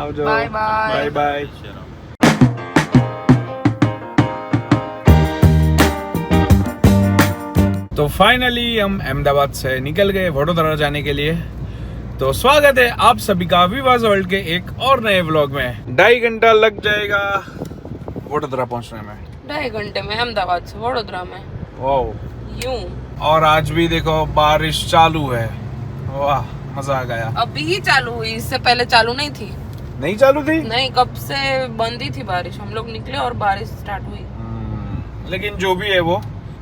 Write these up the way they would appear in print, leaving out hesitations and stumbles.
આવજો bye bye bye bye. तो finally हम अहमदाबाद से निकल गए वडोदरा जाने के लिए। तो स्वागत है आप सभी का विवाज वर्ल्ड के एक और नए व्लॉग में। 2.5 घंटा लग जाएगा वडोदरा पहुंचने में। 2.5 घंटे में अहमदाबाद से वडोदरा में वाह। यूं। और आज भी देखो बारिश चालू है। वाह मजा आ गया। अभी ही चालू हुई, इससे पहले चालू नहीं थी। नहीं चालू थी? नहीं, कब से बंद ही थी बारिश। हम लोग निकले और बारिश स्टार्ट हुई। लेकिन जो भी है वो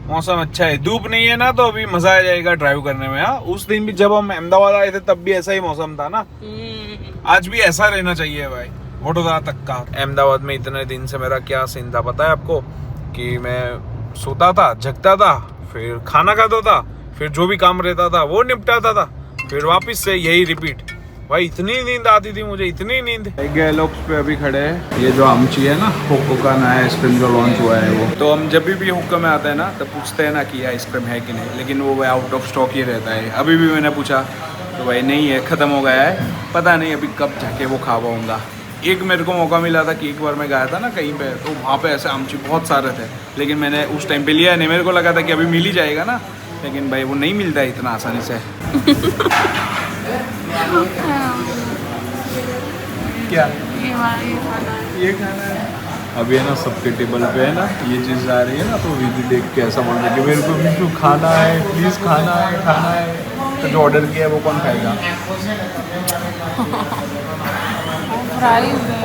मौसम अच्छा है, धूप नहीं है ना, तो अभी मजा आ जाएगा ड्राइव करने में। हाँ, उस दिन भी जब हम अहमदाबाद आए थे तब भी ऐसा ही मौसम था ना। आज भी ऐसा रहना चाहिए भाई, वडोदरा तक का। अहमदाबाद में इतने दिन से मेरा क्या सीन था पता है आपको, कि मैं सोता था, जगता था, फिर खाना खाता था, फिर जो भी काम रहता था वो निपटाता था, फिर वापस से यही रिपीट। भाई इतनी नींद आती थी मुझे, इतनी नींद। गैलोक्स पे अभी खड़े हैं। ये जो आमची है ना, हुक्को का नया आइसक्रीम जो लॉन्च हुआ है वो, तो हम जब भी हुक्को में आते हैं ना तो पूछते हैं ना कि आइसक्रीम है कि नहीं, लेकिन वो आउट ऑफ स्टॉक ही रहता है। अभी भी मैंने पूछा तो भाई नहीं है, ख़त्म हो गया है। पता नहीं अभी कब जाके वो खा पाऊँगा। एक मेरे को मौका मिला था कि एक बार मैं गया था ना कहीं पे, तो वहाँ पे ऐसे आमची बहुत सारे थे, लेकिन मैंने उस टाइम पे लिया नहीं। मेरे को लगा था कि अभी मिल ही जाएगा ना, लेकिन भाई वो नहीं मिलता है इतना आसानी से। क्या ये खाना है? अभी है ना सबके टेबल पे है ना ये चीज़ आ रही है ना, तो विधि देख के ऐसा बोल रहे कि मेरे को भी जो खाना है, प्लीज़ खाना है, खाना है। तो जो ऑर्डर किया है वो कौन खाएगा?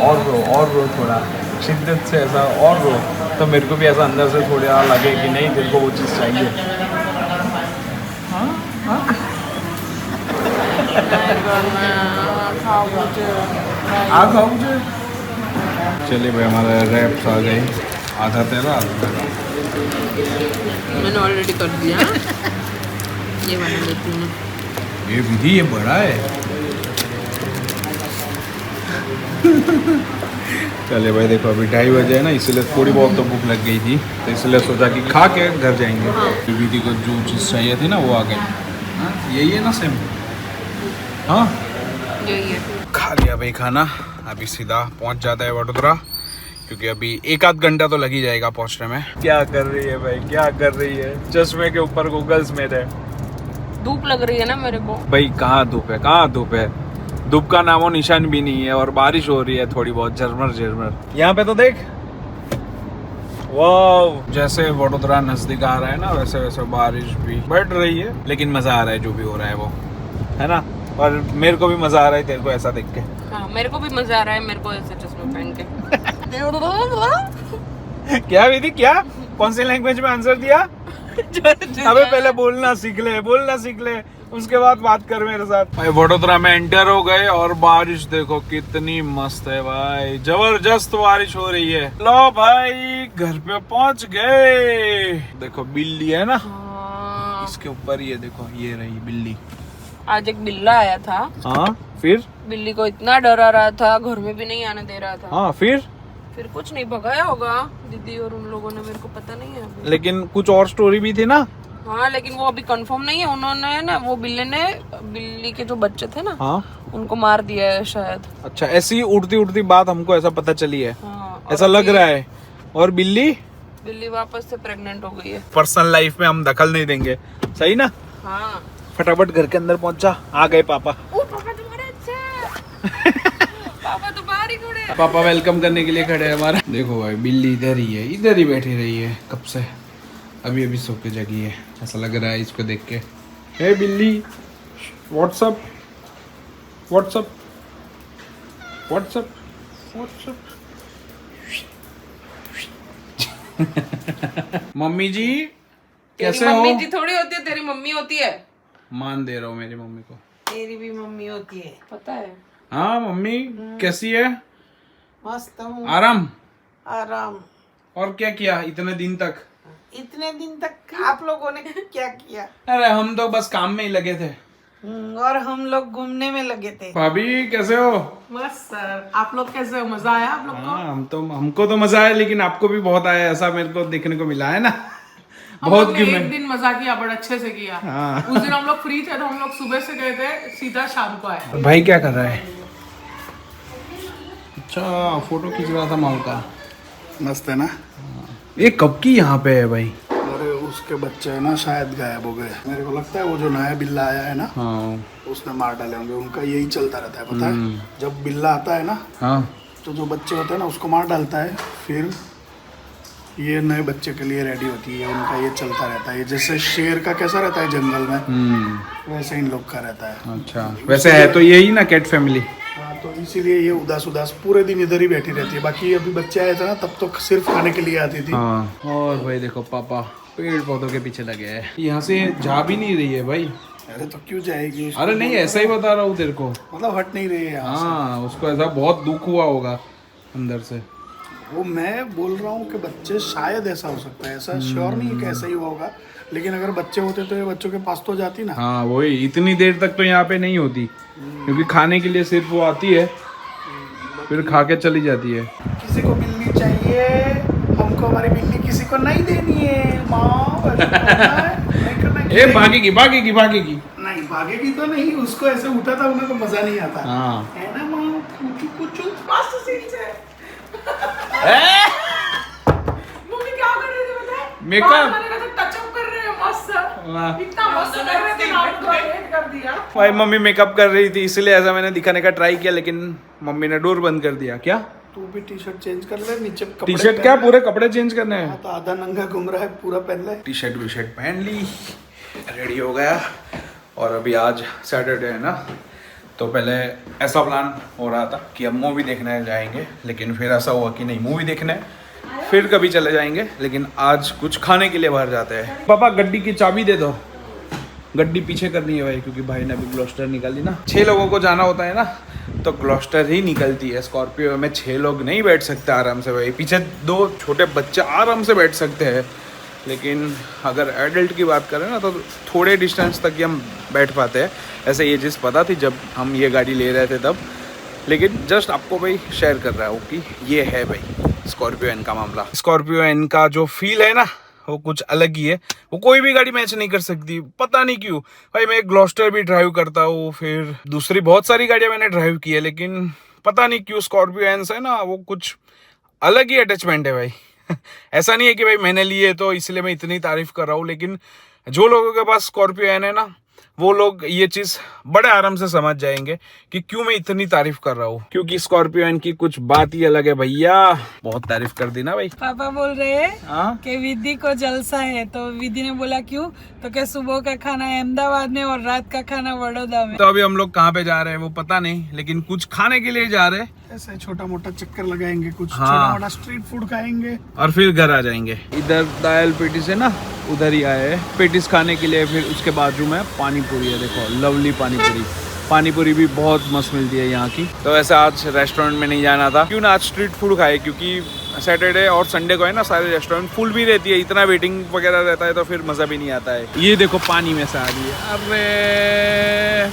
और रो थोड़ा शिद्दत से ऐसा, और रो। तो मेरे को भी ऐसा अंदर से थोड़ा लगे कि नहीं तेरे को वो चीज़ चाहिए। आ खाओ मुझे। चलिए भाई हमारे रैप्स आ गए, आधा तेरा आधा तेरा। मैंने ऑलरेडी कर दिया। ये बना लेती हूँ। ये विधि ये बड़ा है। चलिए भाई देखो अभी 2:30 बजे है ना, इसलिए थोड़ी बहुत तो भूख लग गई थी, तो इसलिए सोचा कि खा के घर जाएंगे। हाँ। विधि को जो चीज़ चाहिए थी ना वो आ गई। हाँ यही है ना सेम। हाँ यही है। खा लिया भाई खाना। अभी सीधा पहुंच जाता है वडोदरा, क्योंकि अभी 1 आध घंटा तो लग ही जाएगा पहुंचने में। क्या कर रही है भाई, क्या कर रही है? चश्मे के ऊपर गूगल्स मेरे। धूप लग रही है ना मेरे को। भाई कहाँ धूप है, कहाँ धूप है? धूप का नामो निशान भी नहीं है, और बारिश हो रही है थोड़ी बहुत, झरमर झरमर। यहाँ पे तो देख, वाह। जैसे वडोदरा नजदीक आ रहा है ना, वैसे वैसे बारिश भी बढ़ रही है, लेकिन मजा आ रहा है जो भी हो रहा है वो, है ना। और मेरे को भी मजा आ रहा है तेरे को ऐसा देख के। हाँ, मेरे को भी मजा आ रहा है, मेरे को ऐसे चश्मे पहन के। क्या विधि, क्या कौन सी लैंग्वेज में आंसर दिया? अबे पहले बोलना सीख ले, बोलना सीख ले, उसके बाद बात कर मेरे साथ। भाई वडोदरा में एंटर हो गए, और बारिश देखो कितनी मस्त है भाई, जबरदस्त बारिश हो रही है। लो भाई घर पे पहुंच गए। देखो बिल्ली है ना इसके ऊपर, ये देखो ये रही बिल्ली। आज एक बिल्ला आया था। हाँ फिर? बिल्ली को इतना डरा रहा था, घर में भी नहीं आने दे रहा था। हाँ फिर कुछ नहीं, भगाया होगा दीदी और उन लोगों ने, मेरे को पता नहीं है अभी। लेकिन कुछ और स्टोरी भी थी ना। हाँ, लेकिन वो अभी कंफर्म नहीं है। उन्होंने ना, वो बिल्ली ने, बिल्ली के जो बच्चे थे ना, हाँ उनको मार दिया है शायद। अच्छा, ऐसी उड़ती उड़ती बात हमको ऐसा पता चली है। हाँ, ऐसा लग रहा है। और बिल्ली वापस से प्रेग्नेंट हो गई है। पर्सनल लाइफ में हम दखल नहीं देंगे, सही ना। हाँ, फटाफट घर के अंदर पहुंचा, आ गए पापा। पापा तुम्हारे अच्छे। पापा तो बाहर ही खड़े हैं। पापा वेलकम करने के लिए खड़े हैं हमारा। देखो भाई बिल्ली इधर ही है, इधर ही बैठी रही है कब से, अभी अभी सो के जगी है, ऐसा लग रहा है इसको देख के। हे बिल्ली, what's up what's up what's up what's up. Mummy ji कैसे हो? मम्मी जी थोड़ी होती है, तेरी मम्मी होती है। मान दे रहा हूँ मेरी मम्मी को। तेरी भी मम्मी होती है, पता है। हाँ मम्मी कैसी है? मस्त हूँ। आराम आराम। और क्या किया इतने दिन तक? इतने दिन तक आप लोगों ने क्या किया? अरे हम तो बस काम में ही लगे थे। और हम लोग घूमने में लगे थे। भाभी कैसे हो? मस्त सर, आप लोग कैसे हो? मजा आया आप लोग को? हाँ हमको तो मजा आया, लेकिन आपको भी बहुत आया, ऐसा मेरे को देखने को मिला है ना। बहुत एक दिन मजा किया, बड़ा अच्छे से किया। हाँ। उस दिन हम लोग फ्री थे, तो हम लोग सुबह से गए थे, सीधा शाम को आए। भाई क्या कर रहा है? अच्छा, फोटो खींच रहा था माँ का। मस्त है ना। ये कब की यहाँ पे है भाई? अरे उसके बच्चे है ना शायद गायब हो गए। मेरे को लगता है वो जो नया बिल्ला आया है ना, हाँ उसने मार डाले होंगे। उनका यही चलता रहता है, पता है। जब बिल्ला आता है ना, हाँ तो जो बच्चे होते हैं ना उसको मार डालता है, फिर ये नए बच्चे के लिए रेडी होती है। उनका ये चलता रहता है। जैसे शेर का कैसा रहता है जंगल में, वैसे इन लोग का रहता है। अच्छा, वैसे है तो यही ना कैट फैमिली। हाँ, तो इसीलिए ये उदास उदास पूरे दिन इधर ही बैठी रहती है। बाकी अभी बच्चे आए थे ना, तब तो सिर्फ खाने के लिए आती थी। हाँ, और भाई देखो पापा पेड़ पौधों के पीछे लगे हैं। यहाँ से जा भी नहीं रही है भाई। अरे तो क्यों जाएगी? अरे नहीं, ऐसा ही बता रहा हूँ तेरे को। मतलब हट नहीं रही है यहाँ से। हाँ, उसको ऐसा बहुत दुख हुआ होगा अंदर से। वो मैं बोल रहा हूँ कि बच्चे शायद ऐसा हो सकता है, ऐसा श्योर नहीं है कि ऐसा ही हुआ होगा। लेकिन अगर बच्चे होते तो ये बच्चों के पास तो जाती ना। हाँ वही, इतनी देर तक तो यहाँ पे नहीं होती, क्योंकि खाने के लिए सिर्फ वो आती है, फिर खा के चली जाती है। किसी को बिल्ली चाहिए, हमको हमारी बिल्ली किसी को नहीं देनी है माँ। ए भागेगी भागेगी भागेगी। नहीं भागेगी तो नहीं, उसको ऐसे उठा था उन्हें तो मजा नहीं आता हाँ है ना माँ। कुछ कुछ पास सीट से मम्मी क्या कर रहे थे पता है? मेकअप। बाल मैंने कहा था टचअप कर रहे हैं मस्त। इतना मस्त कर रहे थे ना, आपको लेट कर दिया। भाई मम्मी मेकअप कर रही थी, इसलिए ऐसा मैंने दिखाने का ट्राई किया, लेकिन मम्मी ने डोर बंद कर दिया। क्या तू भी टी शर्ट चेंज कर ले, नीचे कपड़े टी शर्ट पहन क्या ले। पूरे कपड़े चेंज करने हैं? हाँ, तो आधा नंगा घूम रहा है, पूरा पहन ले। टी शर्ट वी शर्ट पहन ली, रेडी हो गया। और अभी आज सैटरडे है ना, तो पहले ऐसा प्लान हो रहा था कि अब मूवी देखने जाएंगे, लेकिन फिर ऐसा हुआ कि नहीं, मूवी देखने फिर कभी चले जाएंगे, लेकिन आज कुछ खाने के लिए बाहर जाते हैं। पापा गड्डी की चाबी दे दो, गड्डी पीछे करनी है भाई, क्योंकि भाई ने अभी ग्लॉस्टर निकाली ना। 6 लोगों को जाना होता है ना, तो ग्लॉस्टर ही निकलती है। स्कॉर्पियो में 6 लोग नहीं बैठ सकते आराम से भाई, पीछे 2 छोटे बच्चे आराम से बैठ सकते हैं, लेकिन अगर एडल्ट की बात करें ना तो थोड़े डिस्टेंस तक ही हम बैठ पाते हैं। ऐसे ये चीज़ पता थी जब हम ये गाड़ी ले रहे थे तब, लेकिन जस्ट आपको भाई शेयर कर रहा हूँ कि ये है भाई स्कॉर्पियो एन का मामला। स्कॉर्पियो एन का जो फील है ना, वो कुछ अलग ही है। वो कोई भी गाड़ी मैच नहीं कर सकती, पता नहीं क्यों भाई। मैं ग्लॉस्टर भी ड्राइव करता हूँ, फिर दूसरी बहुत सारी गाड़ियाँ मैंने ड्राइव की है, लेकिन पता नहीं क्यों स्कॉर्पियो एन से ना वो कुछ अलग ही अटैचमेंट है भाई। ऐसा नहीं है कि भाई मैंने लिए तो इसलिए मैं इतनी तारीफ कर रहा हूँ, लेकिन जो लोगों के पास स्कॉर्पियो एन है ना, वो लोग ये चीज़ बड़े आराम से समझ जाएंगे कि क्यों मैं इतनी तारीफ कर रहा हूँ। क्योंकि स्कॉर्पियो एन की कुछ बात ही अलग है भैया। बहुत तारीफ कर दी ना भाई। पापा बोल रहे हैं हाँ कि विधि को जलसा है, तो विधि ने बोला क्यों, तो क्या सुबह का खाना अहमदाबाद में और रात का खाना बड़ौदा में। तो अभी हम लोग कहाँ पे जा रहे हैं वो पता नहीं, लेकिन कुछ खाने के लिए जा रहे हैं। ऐसे छोटा मोटा चक्कर लगाएंगे, कुछ हाँ। छोटा मोटा स्ट्रीट फूड खाएंगे और फिर घर आ जाएंगे। इधर दाल पेटिस है ना, उधर ही आए हैं पेटिस खाने के लिए। फिर उसके बाजू में पानी पूरी है, देखो लवली पानी पूरी। पानी पूरी भी बहुत मस्त मिलती है यहाँ की। तो वैसे आज रेस्टोरेंट में नहीं जाना था, क्यों ना आज स्ट्रीट फूड खाए, क्योंकि सैटरडे और संडे को है ना सारे रेस्टोरेंट फुल भी रहती है, इतना वेटिंग वगैरह रहता है, तो फिर मज़ा भी नहीं आता है। ये देखो पानी में से आ रही है। अरे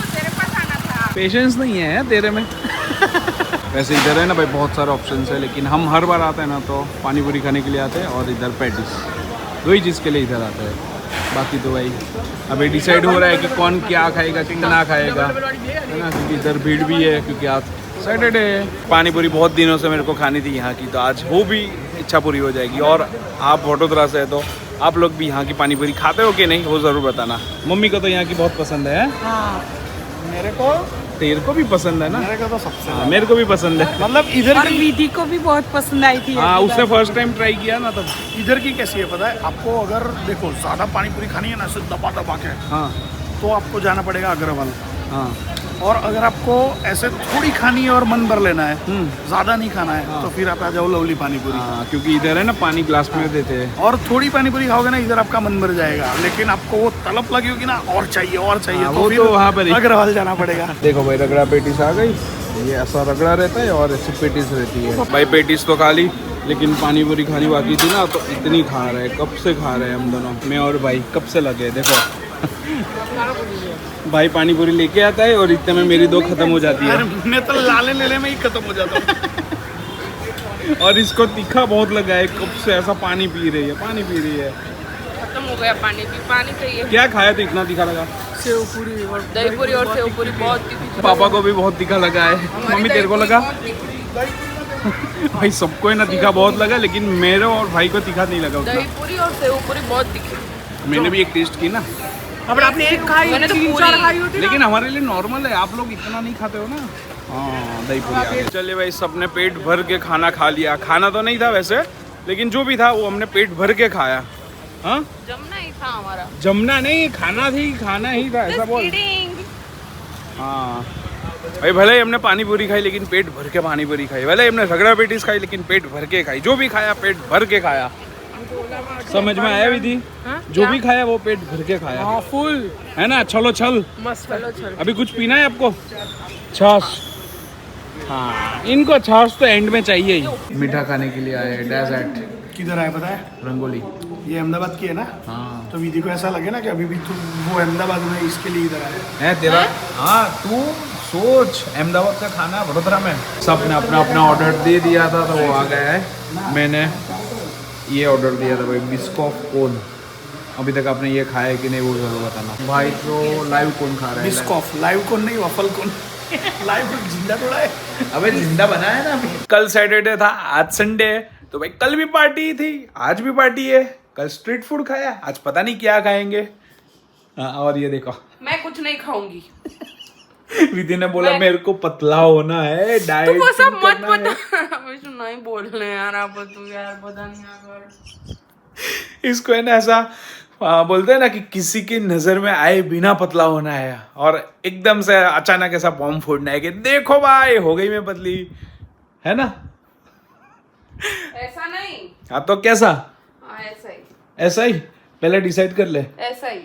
तेरे पास आना था। पेशेंस नहीं है तेरे में। वैसे इधर है ना भाई बहुत सारे ऑप्शन है, लेकिन हम हर बार आते हैं ना तो पानी पूरी खाने के लिए आते हैं, और इधर पैटिस, 2 ही चीज़ के लिए इधर आते हैं। बाकी तो भाई अभी डिसाइड हो रहा है कि कौन क्या खाएगा, कितना खाएगा, है ना, क्योंकि इधर भीड़ भी है, क्योंकि आज सैटरडे है। पानी पूरी बहुत दिनों से मेरे को खानी थी यहाँ की, तो आज वो भी इच्छा पूरी हो जाएगी। और आप वडोदरा से है तो आप लोग भी यहाँ की पानी पूरी खाते हो कि नहीं, वो ज़रूर बताना। मम्मी को तो यहाँ की बहुत पसंद है। हाँ, मेरे को तेरे को भी पसंद है ना? मेरे को तो सबसे हाँ, मेरे को भी पसंद है। मतलब इधर और की विधि को भी बहुत पसंद आई थी। हाँ, उसने फर्स्ट टाइम ट्राई किया ना तब। इधर की कैसी है पता है आपको? अगर देखो ज्यादा पानी पूरी खानी है ना, सिर्फ दबा दबा के, हाँ तो आपको जाना पड़ेगा अग्रवाल। हाँ और अगर आपको ऐसे थोड़ी खानी है और मन भर लेना है, ज्यादा नहीं खाना है, तो फिर आप आ जाओ लवली पानी पूरी। हाँ, क्योंकि इधर है ना पानी ग्लास में देते हैं। और थोड़ी पानी पूरी खाओगे ना, इधर आपका मन भर जाएगा, लेकिन आपको वो तलब लगी होगी ना, और चाहिए और चाहिए, हाँ, तो वो फिर तो वहाँ पर ही। अग्रवाल जाना पड़ेगा। देखो भाई रगड़ा पेटिस आ गई, ये ऐसा रगड़ा रहता है और ऐसी पेटिस रहती है। भाई पेटिस तो खा ली, लेकिन पानी पूरी खानी बाकी थी ना, तो इतनी खा रहे, कब से खा रहे हैं हम दोनों, मैं और भाई कब से लगे। देखो भाई पानी पूरी लेके आता है और इतने में मेरी 2 खत्म हो जाती है। अरे मैं तो लाले लेने में ही खत्म हो जाता हूँ। और इसको तीखा बहुत लगा है, कब से ऐसा पानी पी रही है, पानी पी रही है। खत्म हो गया पानी भी, पानी चाहिए। क्या खाया तो इतना तीखा लगा? सेव पूरी और दही पूरी और सेव पूरी बहुत तीखी। पापा को भी बहुत तीखा लगा है। मम्मी तेरे को लगा? भाई सबको है ना तीखा बहुत लगा, लेकिन मेरे और भाई को तीखा नहीं लगा दही उतना। पूरी और सेव पूरी बहुत तीखी। मैंने भी एक टेस्ट की ना, अब आपने एक खाई, मैंने तो 3-4 पूरी- खाई होती ना। लेकिन हमारे लिए नॉर्मल है, आप लोग इतना नहीं खाते हो ना। हाँ दही पूरी आ गई। चलिए भाई, सबने पेट भर के खाना खा लिया। खाना तो नहीं था वैसे, लेकिन जो भी था वो हमने पेट भर के खाया। हाँ जमना ही था हमारा। जमना नहीं, खाना ही था, ऐसा बोल। Kidding. हाँ भाई, भले ही हमने पानी पूरी खाई लेकिन पेट भर के पानी पूरी खाई, भले ही हमने रगड़ा पेटीज खाई लेकिन पेट भर के खाई। जो भी खाया पेट भर के खाया। समझ में आया विधि? जो भी खाया वो पेट भर के खाया। हाँ, फुल है ना? चलो चल, मस्त। चलो चल। अभी कुछ पीना है आपको? छाछ। हाँ, इनको छाछ तो एंड में चाहिए ही। मीठा खाने के लिए आए, डेजर्ट किधर आए पता है? रंगोली। ये अहमदाबाद की है ना? हाँ तो विधि को ऐसा लगे ना कि अभी भी तू वो अहमदाबाद में इसके लिए इधर आया। है तेरा। हाँ तू सोच, अहमदाबाद का खाना वडोदरा में। सबने अपना अपना ऑर्डर दे दिया था तो वो आ गया है। मैंने ये ऑर्डर दिया था भाई, बिस्कॉफ कोन। अभी तक आपने ये खाया है कि नहीं वो जरूर बताना। भाई तो लाइव कौन खा रहा है? बिस्कॉफ, लाइव कौन नहीं, वफल कौन। लाइव जिंदा थोड़ा है। अबे जिंदा बना है ना अभी। कल सैटरडे था, आज संडे है, तो भाई कल भी पार्टी थी, आज भी पार्टी है। कल स्ट्रीट फूड खाया, आज पता नहीं क्या खाएंगे। हाँ, और ये देखो मैं कुछ नहीं खाऊंगी। विधि ने बोला मेरे को पतला होना है, डाइट तुम वो सब मत बता। मुझे नहीं बोलने यार, आप तू यार पता नहीं यार। इसको है ना ऐसा बोलते हैं ना कि किसी की नजर में आए बिना पतला होना है, और एकदम से अचानक ऐसा बॉम्ब फोड़ना है कि देखो भाई हो गई मैं पतली, है ना? ऐसा नहीं। हाँ तो कैसा? हाँ ऐसा ही। ऐसा ही? पहले डिसाइड कर ले। ऐसा ही।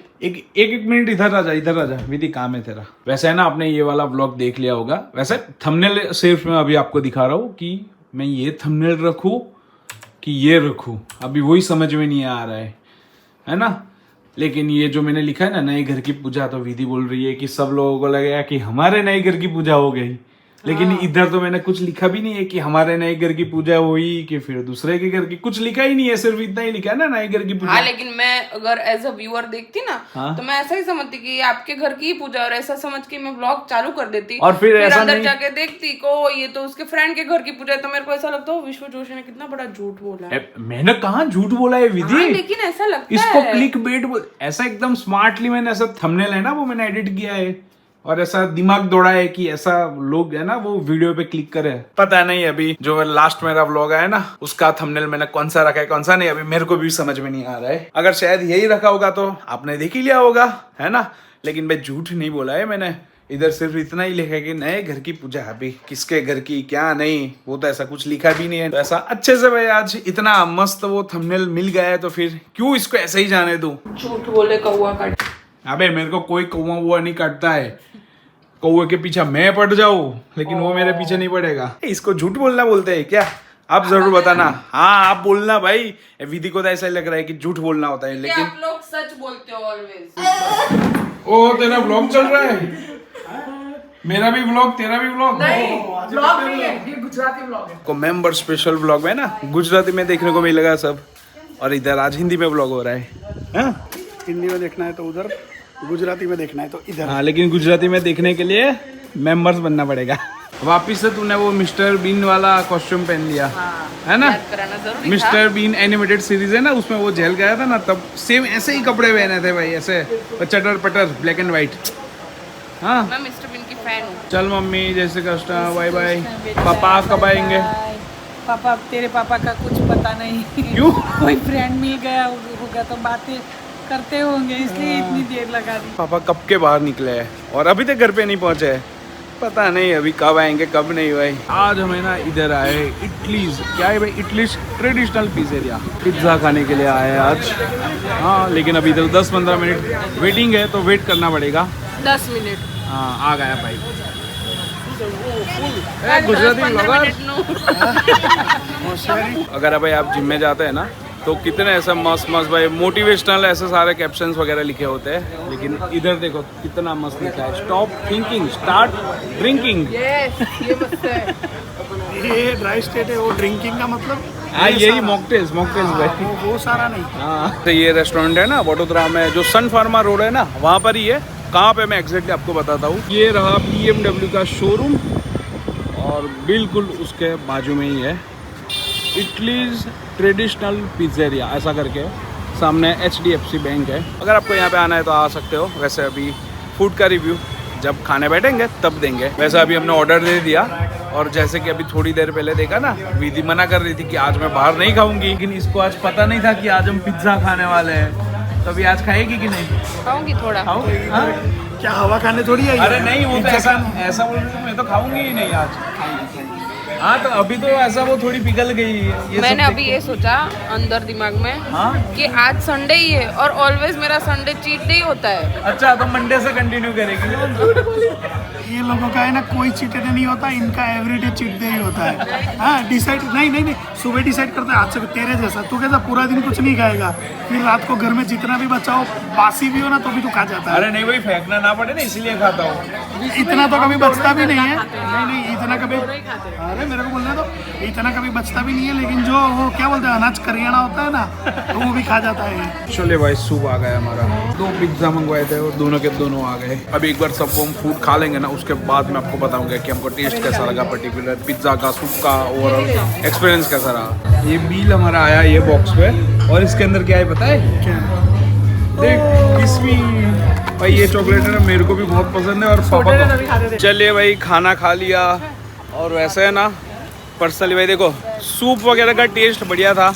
एक मिनट इधर आ जा, इधर आ जा। विधि काम है तेरा। वैसे है ना, आपने ये वाला व्लॉग देख लिया होगा। वैसे थंबनेल सिर्फ मैं अभी आपको दिखा रहा हूँ कि मैं ये थंबनेल रखूँ कि ये रखूँ, अभी वही समझ में नहीं आ रहा है ना? लेकिन ये जो मैंने लिखा है ना, नए घर की पूजा, तो विधि बोल रही है कि सब लोगों को लगेगा कि हमारे नए घर की पूजा हो गई, लेकिन इधर तो मैंने कुछ लिखा भी नहीं है कि हमारे नए घर की पूजा हुई कि फिर दूसरे के घर की। कुछ लिखा ही नहीं है, सिर्फ इतना ही लिखा है ना, नए घर की पूजा। हाँ लेकिन मैं अगर एज अ व्यूअर देखती ना, हाँ? तो मैं ऐसा ही समझती कि ये आपके घर की ही पूजा, और ऐसा समझ के मैं व्लॉग चालू कर देती। और फिर ऐसा अंदर नहीं- जाके देखती को ये तो उसके फ्रेंड के घर की पूजा है, तो मेरे को ऐसा लगता है विश्व जोशी ने कितना बड़ा झूठ बोला है। मैंने कहाँ झूठ बोला है विधि? हाँ, लेकिन ऐसा लगता इसको है। क्लिक बेट ऐसा एकदम स्मार्टली मैंने ऐसा थंबनेल है ना वो मैंने एडिट किया है, और ऐसा दिमाग दौड़ा है कि ऐसा लोग है ना वो वीडियो पे क्लिक करे। पता नहीं अभी जो लास्ट मेरा व्लॉग है ना उसका थंबनेल मैंने कौन सा रखा है कौन सा नहीं, अभी मेरे को भी समझ में नहीं आ रहा है। अगर शायद यही रखा होगा तो आपने देख ही लिया होगा, है ना? लेकिन मैं झूठ नहीं बोला है मैंने। इधर सिर्फ इतना ही लिखा है कि नए घर की पूजा। अभी किसके घर की क्या नहीं, वो तो ऐसा कुछ लिखा भी नहीं है। तो ऐसा अच्छे से भाई आज इतना मस्त वो थंबनेल मिल गया है, तो फिर क्यों इसको ऐसे ही जाने दूं? झूठ बोले कौवा काट। अबे मेरे को कोई कौवा वुआ नहीं काटता है। कौवे के पीछे मैं पड़ जाऊं लेकिन वो मेरे पीछे नहीं पड़ेगा। इसको झूठ बोलना बोलते हैं क्या? आप जरूर बताना। हाँ आप बोलना भाई। विधि को तो ऐसा ही लग रहा है कि झूठ बोलना होता है, लेकिन आप लोग सच बोलते हो ऑलवेज। ओ तेरा व्लॉग चल रहा है। मेरा भी व्लॉग, तेरा भी व्लॉग। ब्लॉग नहीं है, ये गुजराती ब्लॉग है। को मेंबर स्पेशल व्लॉग में ना गुजराती में देखने को मिलेगा सब, और इधर आज हिंदी में व्लॉग हो रहा है। हाँ? हिंदी में देखना है तो उधर, गुजराती में देखना है तो इधर। हाँ लेकिन गुजराती में देखने के लिए मेंबर्स बनना पड़ेगा। वापिस से तूने वो मिस्टर बीन वाला कॉस्ट्यूम पहन लिया, है ना? याद कराना जरूरी था। मिस्टर बीन एनिमेटेड सीरीज है ना, उसमें वो जेल गया था ना, तब सेम ऐसे ही कपड़े पहने थे भाई, ऐसे चटर पटर ब्लैक एंड व्हाइट। हाँ मैं मिस्टर बीन की फैन हूँ। चल मम्मी जय श्री कृष्ण, बाय बाय। पापा कब आएंगे? पापा, तेरे पापा का कुछ पता नहीं। क्यों? कोई फ्रेंड मिल गया होगा तो बातें करते होंगे, इसलिए इतनी देर लगा दी। पापा कब के बाहर निकले हैं और अभी तक घर पे नहीं पहुंचे हैं। पता नहीं अभी कब आएंगे कब नहीं भाई। आज हमें ना इधर आए इटलीज, क्या है भाई, इटलीज ट्रेडिशनल पिज़्ज़ेरिया, पिज्ज़ा खाने के लिए आए हैं आज। हाँ लेकिन अभी इधर 10-15 मिनट वेटिंग है, तो वेट करना पड़ेगा। 10 मिनट। हाँ आ गया भाई। गुजराती ब्लॉगर। अगर भाई आप जिम में जाते हैं ना तो कितने ऐसा मस्त मस्त भाई मोटिवेशनल ऐसे सारे कैप्शंस वगैरह लिखे होते हैं, लेकिन इधर देखो कितना मस्त लिखा है, स्टॉप थिंकिंग स्टार्ट ड्रिंकिंग। ये मस्त है। ये ड्राई स्टेट है, वो ड्रिंकिंग का मतलब। हाँ यही मॉकटेल्स भाई। वो सारा नहीं। हाँ तो ये रेस्टोरेंट है ना वडोदरा में, जो सन फार्मा रोड है ना वहाँ पर ही है। कहाँ पे मैं एग्जैक्टली आपको बताता हूँ। ये रहा BMW का शोरूम, और बिल्कुल उसके बाजू में ही है इटलीज ट्रेडिशनल पिज़्ज़ेरिया ऐसा करके, सामने HDFC बैंक है। अगर आपको यहाँ पे आना है तो आ सकते हो। वैसे अभी फूड का रिव्यू जब खाने बैठेंगे तब देंगे। वैसे अभी हमने ऑर्डर दे दिया और जैसे कि अभी थोड़ी देर पहले देखा ना, विधि मना कर रही थी कि आज मैं बाहर नहीं खाऊंगी, लेकिन इसको आज पता नहीं था कि आज हम पिज्ज़ा खाने वाले हैं। तो अभी आज खाएगी कि नहीं? खाऊंगी थोड़ा। खाऊंगी? हाँ? क्या हवा खाने थोड़ी आई? अरे नहीं, वो तो ऐसा बोल रही थी, मैं तो खाऊंगी ही नहीं आज। हाँ तो अभी तो ऐसा वो थोड़ी पिघल गई ये मैंने अभी ये सोचा अंदर दिमाग में कि आज संडे ही है और ऑलवेज मेरा संडे चीट डे होता है। अच्छा तो मंडे से कंटिन्यू करेगी। ये लोगों का है ना, कोई चीट डे नहीं होता, इनका एवरीडे चीट डे ही होता है। हाँ डिसाइड नहीं सुबह डिसाइड करते हैं आज से तेरे जैसा तू कैसा पूरा दिन कुछ नहीं खाएगा, फिर रात को घर में जितना भी बचा हो बासी भी हो ना तो भी तू खा जाता है। अरे नहीं भाई, फेंकना ना पड़े ना इसलिए खाता हूँ। इतना तो कभी बचता भी नहीं है। नहीं इतना कभी, अरे मेरे को बोलने दो, इतना कभी बचता भी नहीं है, लेकिन जो वो क्या बोलते हैं अनाज करियाना होता है ना, तो वो भी खा जाता है। चले भाई, सूप आ गया हमारा। 2 पिज्ज़ा मंगवाए थे और दोनों के दोनों आ गए। अभी एक बार सब हम फूड खा लेंगे ना, उसके बाद मैं आपको बताऊंगा कि हमको टेस्ट कैसा लगा, पर्टिकुलर पिज्ज़ा का, सूप का ओवरऑल एक्सपीरियंस कैसा रहा। ये बिल हमारा आया ये बॉक्स पे, और इसके अंदर क्या है पता है? क्या? देख किसमी भाई, ये चॉकलेट है, मेरे को भी बहुत पसंद है और पापा को। चलिए भाई, खाना खा लिया। और वैसे है ना पर्सनली भाई देखो, सूप वगैरह का टेस्ट बढ़िया था,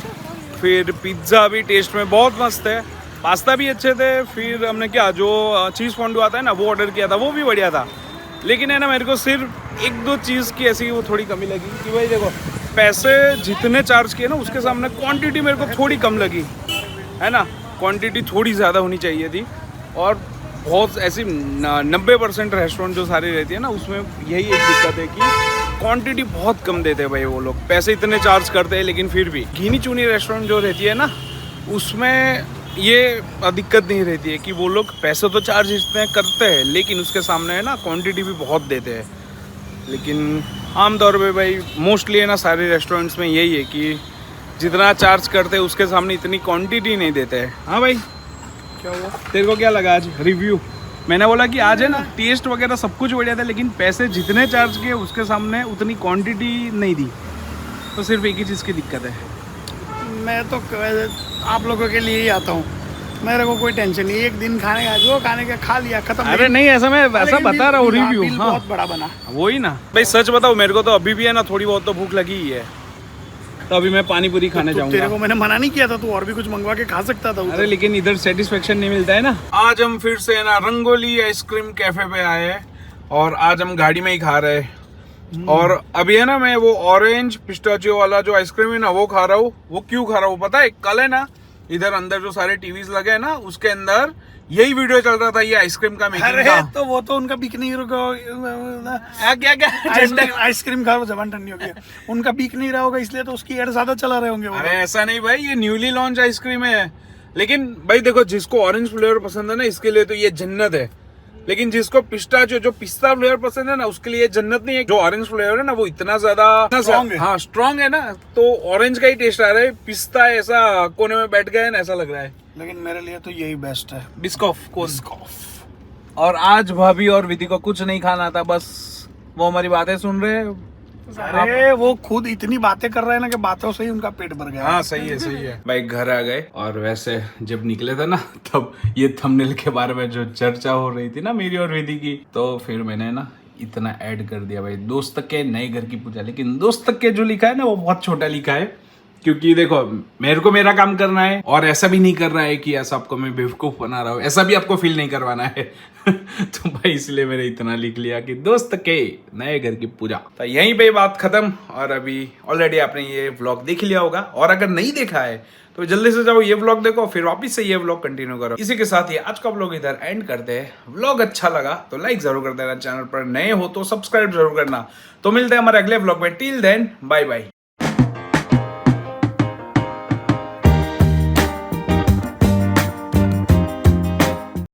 फिर पिज्ज़ा भी टेस्ट में बहुत मस्त है, पास्ता भी अच्छे थे। फिर हमने क्या जो चीज़ फॉन्डू आता है ना वो ऑर्डर किया था, वो भी बढ़िया था। लेकिन है ना मेरे को सिर्फ 1-2 चीज़ की ऐसी वो थोड़ी कमी लगी कि भाई देखो, पैसे जितने चार्ज किए ना उसके सामने क्वांटिटी मेरे को थोड़ी कम लगी, है ना। क्वांटिटी थोड़ी ज़्यादा होनी चाहिए थी। और बहुत ऐसी 90% रेस्टोरेंट जो सारी रहती है ना, उसमें यही एक दिक्कत है कि क्वांटिटी बहुत कम देते हैं भाई वो लोग। पैसे इतने चार्ज करते हैं लेकिन फिर भी गिनी चुनी रेस्टोरेंट जो रहती है ना, उसमें ये दिक्कत नहीं रहती है कि वो लोग पैसे तो चार्ज इतने करते हैं लेकिन उसके सामने है ना क्वांटिटी भी बहुत देते हैं। लेकिन आमतौर पे भाई मोस्टली है ना सारे रेस्टोरेंट्स में यही है कि जितना चार्ज करते हैं उसके सामने इतनी क्वांटिटी नहीं देते हैं। हाँ भाई, क्या हुआ? तेरे को क्या लगा आज रिव्यू? मैंने बोला कि आज है ना टेस्ट वगैरह सब कुछ बढ़िया था, लेकिन पैसे जितने चार्ज किए उसके सामने उतनी क्वांटिटी नहीं दी। तो सिर्फ एक ही चीज़ की दिक्कत है। मैं तो आप लोगों के लिए ही आता हूँ, मेरे को कोई टेंशन नहीं। एक दिन खाने का जो खाने का खा लिया, खत्म। अरे नहीं, ऐसा मैं वैसा बता रहा हूँ रिव्यू। हाँ बहुत बड़ा बना, वही ना भाई। सच बताओ, मेरे को तो अभी भी है ना थोड़ी बहुत तो भूख लगी ही है, तो अभी मैं पानी पूरी खाने जाऊंगा। तेरे को मैंने मना नहीं किया था, तू और भी कुछ मंगवा के खा सकता था। अरे लेकिन इधर सेटिस्फेक्शन नहीं मिलता है ना। आज हम फिर से ना रंगोली आइसक्रीम कैफे पे आए हैं और आज हम गाड़ी में ही खा रहे हैं। और अभी है ना मैं वो ऑरेंज पिस्ताचियो वाला जो आइसक्रीम है ना वो खा रहा हूँ। वो क्यों खा रहा हूँ पता है? कल है ना इधर अंदर जो सारे टीवीज लगे हैं ना, उसके अंदर यही वीडियो चल रहा था, ये आइसक्रीम का मेकिंग का। तो वो तो उनका बिक नहीं क्या क्या क्या आइसक्रीम खा, जबान ठंडी हो गई। उनका बिक नहीं रहा होगा इसलिए तो उसकी एड ज्यादा चला रहे होंगे वो। अरे ऐसा नहीं भाई, ये न्यूली लॉन्च आइसक्रीम है। लेकिन भाई देखो, जिसको ऑरेंज फ्लेवर पसंद है ना, इसके लिए तो ये जन्नत है। लेकिन जिसको जो पिस्ता फ्लेवर पसंद है ना, उसके लिए जन्नत नहीं है। जो ऑरेंज फ्लेवर है ना वो इतना ज्यादा स्ट्रॉन्ग है ना, तो ऑरेंज का ही टेस्ट आ रहा है। पिस्ता ऐसा कोने में बैठ गया है ना, ऐसा लग रहा है। लेकिन मेरे लिए तो यही बेस्ट है, बिस्कॉफ। और आज भाभी और विधि को कुछ नहीं खाना था, बस वो हमारी बातें सुन रहे हैं। अरे वो खुद इतनी बातें कर रहे हैं ना कि बातों से ही उनका पेट भर गया। हाँ सही है भाई। घर आ गए और वैसे जब निकले थे ना, तब ये थंबनेल के बारे में जो चर्चा हो रही थी ना मेरी और विधि की, तो फिर मैंने ना इतना ऐड कर दिया भाई, दोस्त के नए घर की पूजा। लेकिन दोस्त के जो लिखा है ना वो बहुत छोटा लिखा है, क्योंकि देखो मेरे को मेरा काम करना है और ऐसा भी नहीं कर रहा है कि ऐसा आपको मैं बेवकूफ बना रहा हूँ, ऐसा भी आपको फील नहीं करवाना है। तो भाई इसलिए मैंने इतना लिख लिया कि दोस्त के नए घर की पूजा। तो यहीं पे बात खत्म। और अभी ऑलरेडी आपने ये व्लॉग देख लिया होगा, और अगर नहीं देखा है तो जल्दी से जाओ ये व्लॉग देखो, फिर वापस से ये व्लॉग कंटिन्यू करो। इसी के साथ ही आज का व्लॉग इधर एंड करते हैं। व्लॉग अच्छा लगा तो लाइक जरूर कर देना, चैनल पर नए हो तो सब्सक्राइब जरूर करना। तो मिलते हैं हमारे अगले व्लॉग में। Till then bye bye.